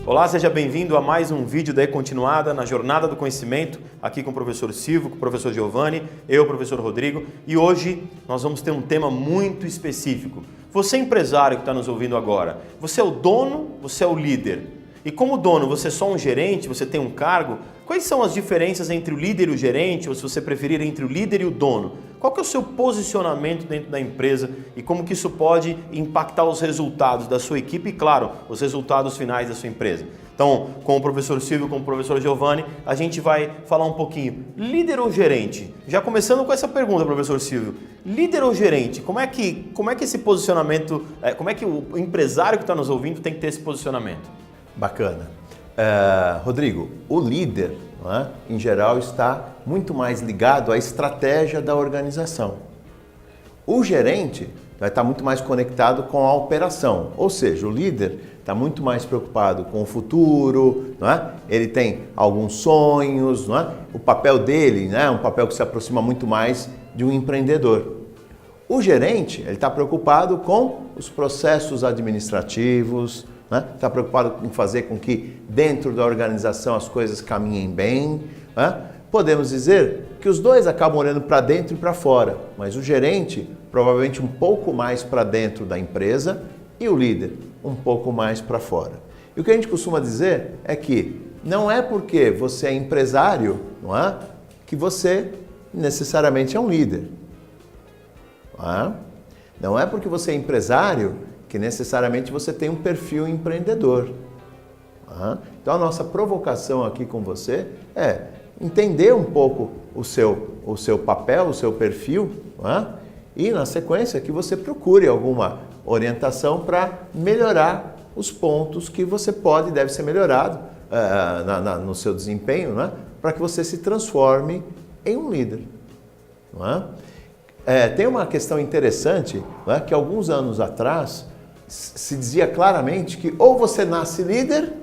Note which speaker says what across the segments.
Speaker 1: Olá, seja bem-vindo a mais um vídeo da E-Continuada na Jornada do Conhecimento, aqui com o professor Silvio, com o professor Giovanni, eu, o professor Rodrigo, e hoje nós vamos ter um tema muito específico. Você empresário que está nos ouvindo agora, você é o dono, você é o líder? E como dono, você é só um gerente, você tem um cargo? Quais são as diferenças entre o líder e o gerente, ou se você preferir, entre o líder e o dono? Qual que é o seu posicionamento dentro da empresa e como que isso pode impactar os resultados da sua equipe e, claro, os resultados finais da sua empresa? Então, com o professor Silvio, com o professor Giovanni, a gente vai falar um pouquinho. Líder ou gerente? Já começando com essa pergunta, professor Silvio. Líder ou gerente? Como é que esse posicionamento, como é que o empresário que está nos ouvindo tem que ter esse posicionamento?
Speaker 2: Bacana. Rodrigo, o líder, não é, em geral, está muito mais ligado à estratégia da organização. O gerente vai estar muito mais conectado com a operação, ou seja, o líder está muito mais preocupado com o futuro, não é? Ele tem alguns sonhos, não é? O papel dele, né, é um papel que se aproxima muito mais de um empreendedor. O gerente ele está preocupado com os processos administrativos, está preocupado em fazer com que dentro da organização as coisas caminhem bem. Podemos dizer que os dois acabam olhando para dentro e para fora, mas o gerente provavelmente um pouco mais para dentro da empresa e o líder um pouco mais para fora. E o que a gente costuma dizer é que não é porque você é empresário, não é, que você necessariamente é um líder. Não é porque você é empresário que necessariamente você tem um perfil empreendedor. Então a nossa provocação aqui com você é entender um pouco o seu papel, o seu perfil, e na sequência que você procure alguma orientação para melhorar os pontos que você pode e deve ser melhorado no seu desempenho, para que você se transforme em um líder. Tem uma questão interessante, que alguns anos atrás se dizia claramente que ou você nasce líder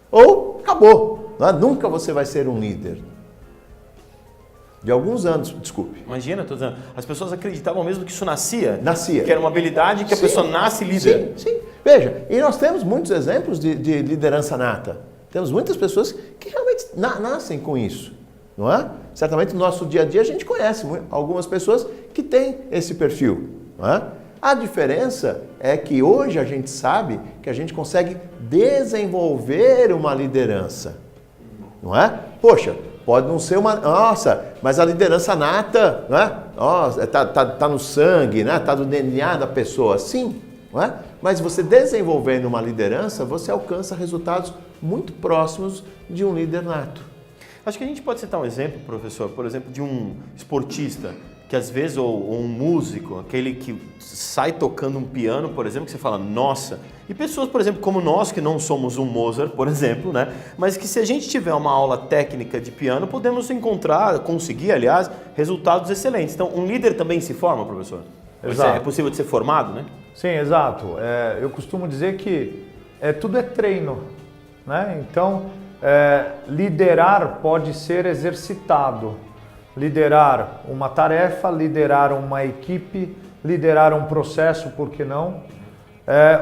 Speaker 2: ou acabou. Nunca você vai ser um líder. De alguns anos, desculpe.
Speaker 1: Imagina, tô dizendo, as pessoas acreditavam mesmo que isso nascia.
Speaker 2: Nascia.
Speaker 1: Que era uma habilidade que a pessoa nasce líder.
Speaker 2: Sim. Veja, e nós temos muitos exemplos de liderança nata. Temos muitas pessoas que realmente nascem com isso, não é? Certamente no nosso dia a dia a gente conhece algumas pessoas que têm esse perfil, não é? A diferença é que hoje a gente sabe que a gente consegue desenvolver uma liderança, não é? Poxa, pode não ser uma... Nossa, mas a liderança nata, não é? Nossa, tá no sangue, né? Tá no DNA da pessoa, sim, não é? Mas você desenvolvendo uma liderança, você alcança resultados muito próximos de um líder nato.
Speaker 1: Acho que a gente pode citar um exemplo, professor, por exemplo, de um esportista que às vezes, ou um músico, aquele que sai tocando um piano, por exemplo, que você fala, nossa, e pessoas, por exemplo, como nós, que não somos um Mozart, por exemplo, né? Mas que se a gente tiver uma aula técnica de piano, podemos conseguir, aliás, resultados excelentes. Então, um líder também se forma, professor?
Speaker 3: Exato.
Speaker 1: É possível de ser formado, né?
Speaker 3: Sim, exato. Eu costumo dizer que tudo é treino, né? Então, liderar pode ser exercitado. Liderar uma tarefa, liderar uma equipe, liderar um processo, por que não?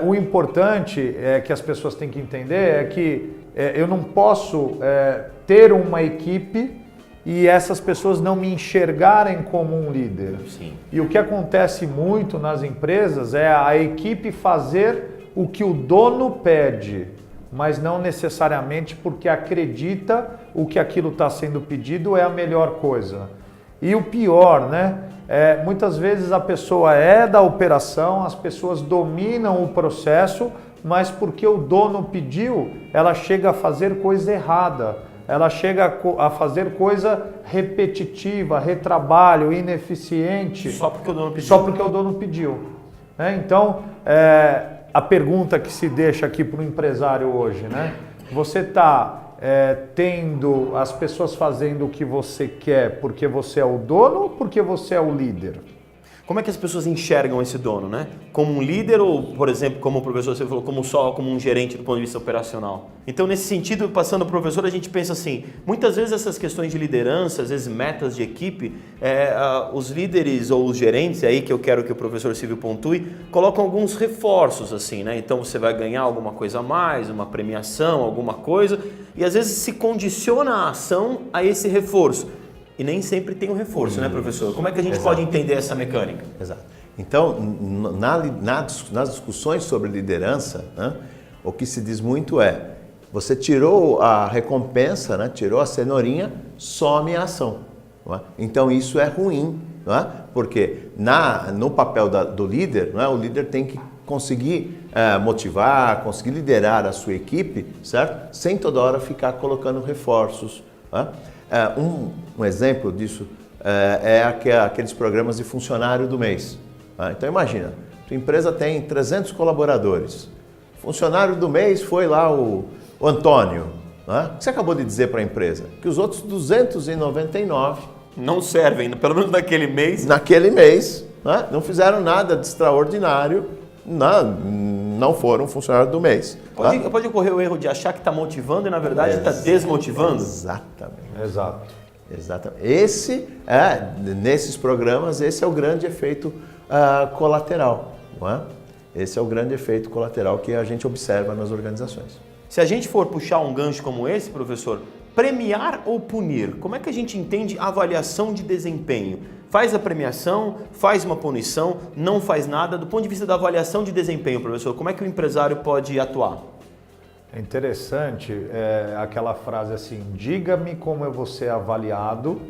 Speaker 3: O importante que as pessoas têm que entender é que eu não posso ter uma equipe e essas pessoas não me enxergarem como um líder.
Speaker 1: Sim.
Speaker 3: E o que acontece muito nas empresas é a equipe fazer o que o dono pede, mas não necessariamente porque acredita o que aquilo está sendo pedido é a melhor coisa. E o pior, né? Muitas vezes a pessoa é da operação, as pessoas dominam o processo, mas porque o dono pediu, ela chega a fazer coisa errada, ela chega a fazer coisa repetitiva, retrabalho, ineficiente.
Speaker 1: Só porque o dono pediu.
Speaker 3: Só porque o dono pediu. Então, a pergunta que se deixa aqui para o empresário hoje, né? Você está tendo as pessoas fazendo o que você quer porque você é o dono ou porque você é o líder?
Speaker 1: como é que as pessoas enxergam esse dono, né? Como um líder ou, por exemplo, como o professor você falou, como um gerente do ponto de vista operacional? Então, nesse sentido, passando para o professor, a gente pensa assim, muitas vezes essas questões de liderança, às vezes metas de equipe, os líderes ou os gerentes, é aí que eu quero que o professor Silvio pontue, colocam alguns reforços, assim, né? Então, você vai ganhar alguma coisa a mais, uma premiação, alguma coisa, e às vezes se condiciona a ação a esse reforço. E nem sempre tem um reforço, né, professor? Como é que a gente pode entender essa mecânica?
Speaker 2: Exato. Então, nas discussões sobre liderança, né, o que se diz muito é, você tirou a recompensa, né, tirou a cenourinha, some a ação. Não é? Então, isso é ruim, não é? Porque no papel do líder, não é? O líder tem que conseguir motivar, conseguir liderar a sua equipe, certo? Sem toda hora ficar colocando reforços. Não é? Um exemplo disso é aqueles programas de funcionário do mês. Tá? Então imagina, sua empresa tem 300 colaboradores. Funcionário do mês foi lá o Antônio. Né? O que você acabou de dizer para a empresa? Que os outros 299
Speaker 1: não servem, pelo menos naquele mês.
Speaker 2: Naquele mês, né? Não fizeram nada de extraordinário, não foram funcionários do mês.
Speaker 1: Pode ocorrer o erro de achar que está motivando e na verdade está desmotivando?
Speaker 2: Exatamente.
Speaker 3: Exatamente.
Speaker 2: Nesses programas, esse é o grande efeito colateral. Não é? Esse é o grande efeito colateral que a gente observa nas organizações.
Speaker 1: Se a gente for puxar um gancho como esse, professor, premiar ou punir, como é que a gente entende avaliação de desempenho? Faz a premiação, faz uma punição, não faz nada. Do ponto de vista da avaliação de desempenho, professor, como é que o empresário pode atuar?
Speaker 3: É interessante aquela frase assim, diga-me como eu vou ser avaliado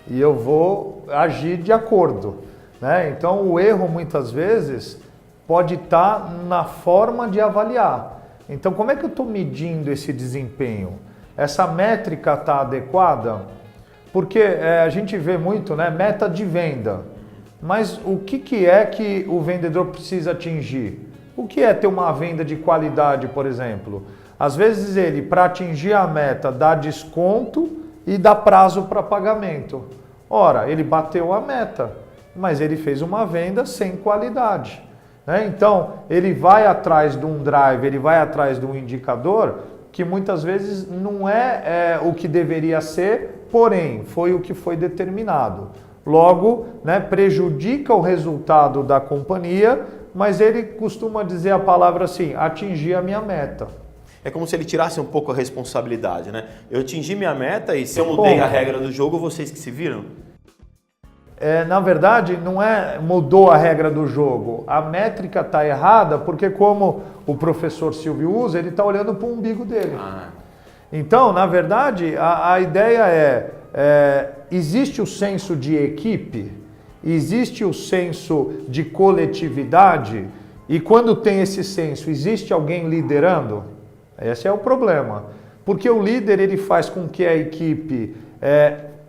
Speaker 3: e eu vou agir de acordo. Né? Então o erro muitas vezes pode estar na forma de avaliar. Então como é que eu estou medindo esse desempenho? Essa métrica está adequada? Porque a gente vê muito, né, meta de venda. Mas o que é que o vendedor precisa atingir? O que é ter uma venda de qualidade, por exemplo? Às vezes ele, para atingir a meta, dá desconto e dá prazo para pagamento. Ora, ele bateu a meta, mas ele fez uma venda sem qualidade. Né? Então, ele vai atrás de um drive, ele vai atrás de um indicador que muitas vezes não é o que deveria ser, porém, foi o que foi determinado. Logo, né, prejudica o resultado da companhia, mas ele costuma dizer a palavra assim, atingir a minha meta.
Speaker 1: É como se ele tirasse um pouco a responsabilidade, né? Eu atingi minha meta e se eu mudei a regra do jogo, vocês que se viram?
Speaker 3: Na verdade, não mudou a regra do jogo. A métrica está errada porque, como o professor Silvio usa, ele está olhando para o umbigo dele. Então, na verdade, a ideia existe o senso de equipe, existe o senso de coletividade, e quando tem esse senso, existe alguém liderando? Esse é o problema. Porque o líder ele faz com que a equipe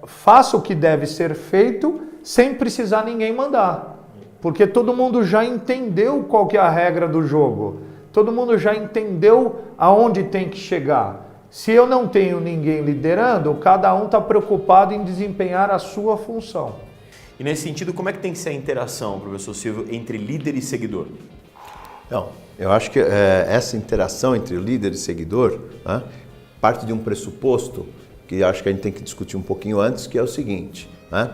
Speaker 3: faça o que deve ser feito sem precisar ninguém mandar. Porque todo mundo já entendeu qual que é a regra do jogo. Todo mundo já entendeu aonde tem que chegar. Se eu não tenho ninguém liderando, cada um está preocupado em desempenhar a sua função.
Speaker 1: E nesse sentido, como é que tem que ser a interação, professor Silvio, entre líder e seguidor?
Speaker 2: Então, eu acho que essa interação entre líder e seguidor parte de um pressuposto que acho que a gente tem que discutir um pouquinho antes, que é o seguinte, né?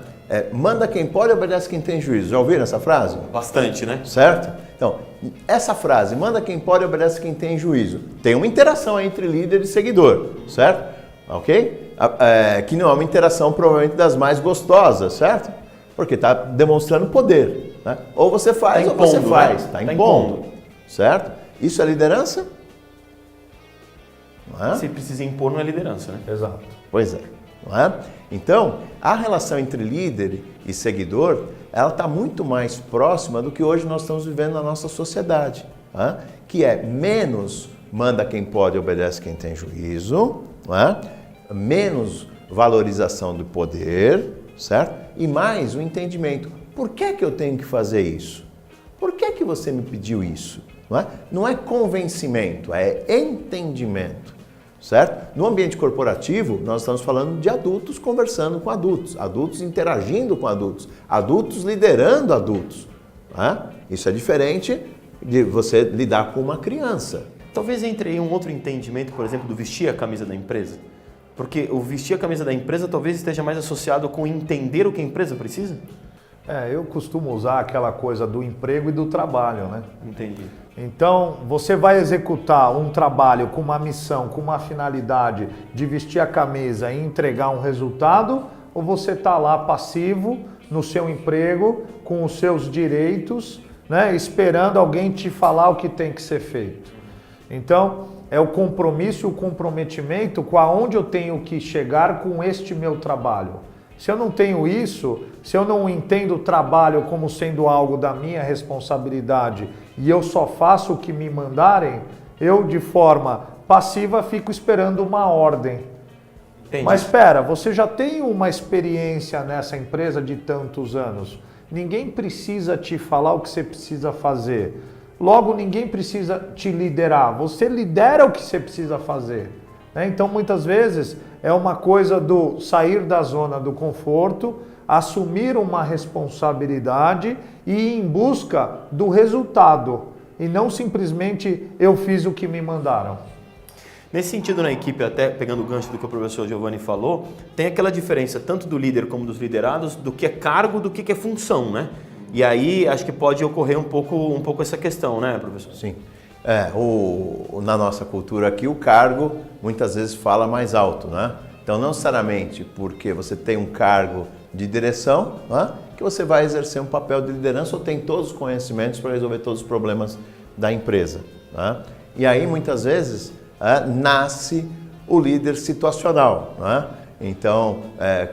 Speaker 2: Manda quem pode, obedece quem tem juízo. Já ouviram essa frase?
Speaker 1: Bastante, né?
Speaker 2: Certo? Então, essa frase, manda quem pode, obedece quem tem juízo, tem uma interação entre líder e seguidor, certo? Ok? Que não é uma interação provavelmente das mais gostosas, certo? Porque está demonstrando poder. Né? Ou você faz ou você faz. Está impondo. Certo? Isso é liderança? Não é?
Speaker 1: Se precisa impor, não é liderança, né?
Speaker 3: Exato.
Speaker 2: Pois é. Não é? Então, a relação entre líder e seguidor, ela está muito mais próxima do que hoje nós estamos vivendo na nossa sociedade, não é? Que é menos manda quem pode, obedece quem tem juízo, não é? Menos valorização do poder, certo? E mais o entendimento. Por que eu tenho que fazer isso? Por que você me pediu isso? Não é convencimento, é entendimento. certo? No ambiente corporativo, nós estamos falando de adultos conversando com adultos, adultos interagindo com adultos, adultos liderando adultos. Né? Isso é diferente de você lidar com uma criança.
Speaker 1: Talvez entre aí um outro entendimento, por exemplo, do vestir a camisa da empresa. Porque o vestir a camisa da empresa talvez esteja mais associado com entender o que a empresa precisa?
Speaker 3: Eu costumo usar aquela coisa do emprego e do trabalho, né?
Speaker 1: Entendi.
Speaker 3: Então, você vai executar um trabalho com uma missão, com uma finalidade de vestir a camisa e entregar um resultado, ou você está lá passivo no seu emprego, com os seus direitos, né, esperando alguém te falar o que tem que ser feito. Então, é o compromisso e o comprometimento com aonde eu tenho que chegar com este meu trabalho. Se eu não tenho isso, se eu não entendo o trabalho como sendo algo da minha responsabilidade e eu só faço o que me mandarem, eu de forma passiva fico esperando uma ordem.
Speaker 1: Entendi.
Speaker 3: Mas espera, você já tem uma experiência nessa empresa de tantos anos. Ninguém precisa te falar o que você precisa fazer. Logo, ninguém precisa te liderar. Você lidera o que você precisa fazer. Né? Então, muitas vezes, é uma coisa do sair da zona do conforto, assumir uma responsabilidade e ir em busca do resultado. E não simplesmente eu fiz o que me mandaram.
Speaker 1: Nesse sentido, na equipe, até pegando o gancho do que o professor Giovanni falou, tem aquela diferença tanto do líder como dos liderados, do que é cargo, do que é função, né? E aí acho que pode ocorrer um pouco essa questão, né, professor?
Speaker 2: Sim. Na nossa cultura aqui, o cargo muitas vezes fala mais alto, né? Então, não necessariamente porque você tem um cargo de direção, né, que você vai exercer um papel de liderança ou tem todos os conhecimentos para resolver todos os problemas da empresa. Né? E aí, muitas vezes, nasce o líder situacional. Né? Então,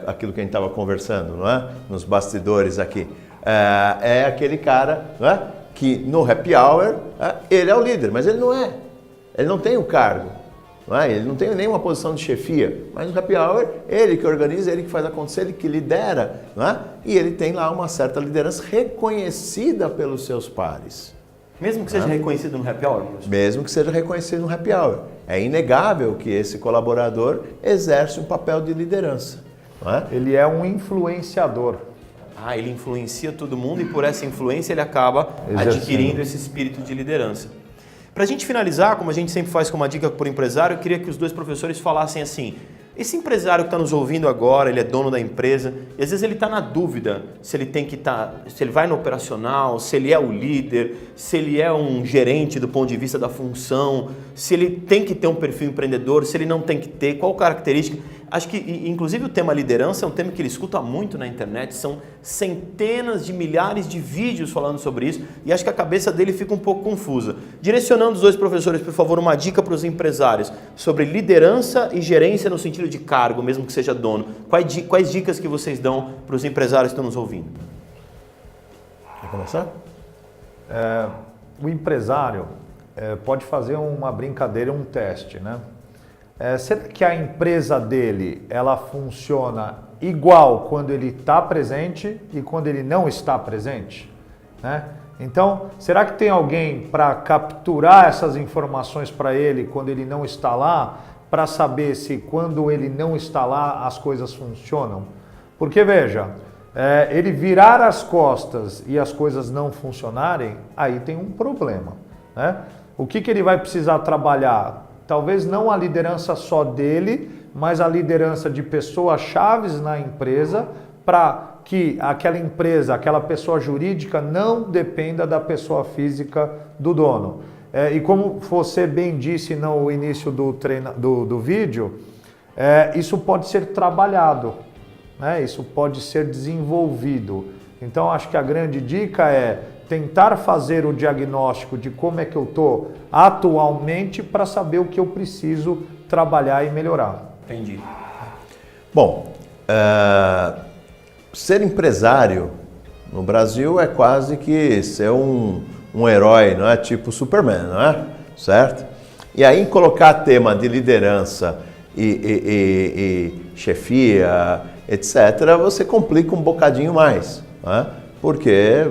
Speaker 2: aquilo que a gente estava conversando, não é? Nos bastidores aqui, é aquele cara, não é? Que no happy hour ele é o líder, mas ele não é. Ele não tem o cargo, não é? Ele não tem nenhuma posição de chefia, mas no happy hour ele que organiza, ele que faz acontecer, ele que lidera, não é? E ele tem lá uma certa liderança reconhecida pelos seus pares.
Speaker 1: Mesmo que seja reconhecido no happy hour? Professor?
Speaker 2: Mesmo que seja reconhecido no happy hour. É inegável que esse colaborador exerce um papel de liderança. Não é?
Speaker 3: Ele é um influenciador.
Speaker 1: Ele influencia todo mundo e por essa influência ele acaba adquirindo esse espírito de liderança. Para a gente finalizar, como a gente sempre faz com uma dica por empresário, eu queria que os dois professores falassem assim, esse empresário que está nos ouvindo agora, ele é dono da empresa e às vezes ele está na dúvida se ele tem que se ele vai no operacional, se ele é o líder, se ele é um gerente do ponto de vista da função, se ele tem que ter um perfil empreendedor, se ele não tem que ter, qual característica. Acho que, inclusive, o tema liderança é um tema que ele escuta muito na internet, são centenas de milhares de vídeos falando sobre isso e acho que a cabeça dele fica um pouco confusa. Direcionando os dois professores, por favor, uma dica para os empresários sobre liderança e gerência no sentido de cargo, mesmo que seja dono. Quais dicas que vocês dão para os empresários que estão nos ouvindo?
Speaker 2: Quer começar?
Speaker 3: O empresário pode fazer uma brincadeira, um teste, né? Será que a empresa dele, ela funciona igual quando ele está presente e quando ele não está presente? Né? Então, será que tem alguém para capturar essas informações para ele quando ele não está lá, para saber se quando ele não está lá as coisas funcionam? Porque veja, ele virar as costas e as coisas não funcionarem, aí tem um problema. Né? O que ele vai precisar trabalhar? Talvez não a liderança só dele, mas a liderança de pessoas chaves na empresa para que aquela empresa, aquela pessoa jurídica não dependa da pessoa física do dono. E como você bem disse no início do vídeo, isso pode ser trabalhado, né? Isso pode ser desenvolvido. Então acho que a grande dica é tentar fazer o diagnóstico de como é que eu estou atualmente para saber o que eu preciso trabalhar e melhorar.
Speaker 1: Entendi.
Speaker 2: Bom, ser empresário no Brasil é quase que ser um herói, não é? Tipo Superman, não é? Certo? E aí colocar tema de liderança e chefia, etc., você complica um bocadinho mais, não é? Porque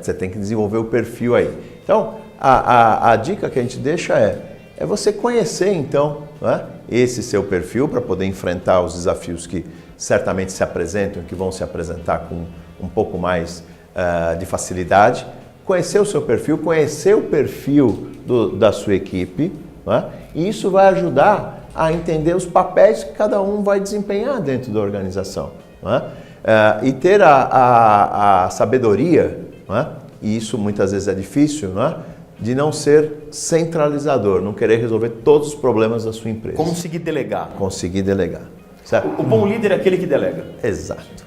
Speaker 2: você tem que desenvolver o perfil aí. Então, a dica que a gente deixa é é você conhecer então, né, esse seu perfil para poder enfrentar os desafios que certamente se apresentam, que vão se apresentar com um pouco mais de facilidade. Conhecer o seu perfil, conhecer o perfil da sua equipe, né, e isso vai ajudar a entender os papéis que cada um vai desempenhar dentro da organização, né, e ter a sabedoria, né, e isso muitas vezes é difícil, né, de não ser centralizador, não querer resolver todos os problemas da sua empresa.
Speaker 1: Conseguir delegar.
Speaker 2: Conseguir delegar. Certo?
Speaker 1: O bom líder é aquele que delega.
Speaker 2: Exato.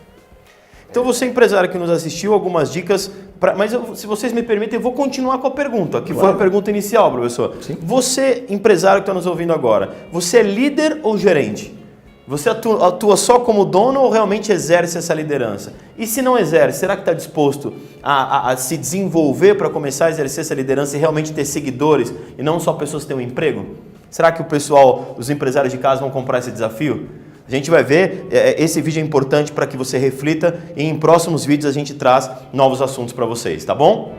Speaker 1: Então você, empresário que nos assistiu, algumas dicas, mas se vocês me permitem, eu vou continuar com a pergunta, que foi a pergunta inicial, professor.
Speaker 2: Sim.
Speaker 1: Você, empresário que está nos ouvindo agora, você é líder ou gerente? Você atua só como dono ou realmente exerce essa liderança? E se não exerce, será que está disposto a se desenvolver para começar a exercer essa liderança e realmente ter seguidores e não só pessoas que têm um emprego? Será que o pessoal, os empresários de casa vão comprar esse desafio? A gente vai ver, esse vídeo é importante para que você reflita e em próximos vídeos a gente traz novos assuntos para vocês, tá bom?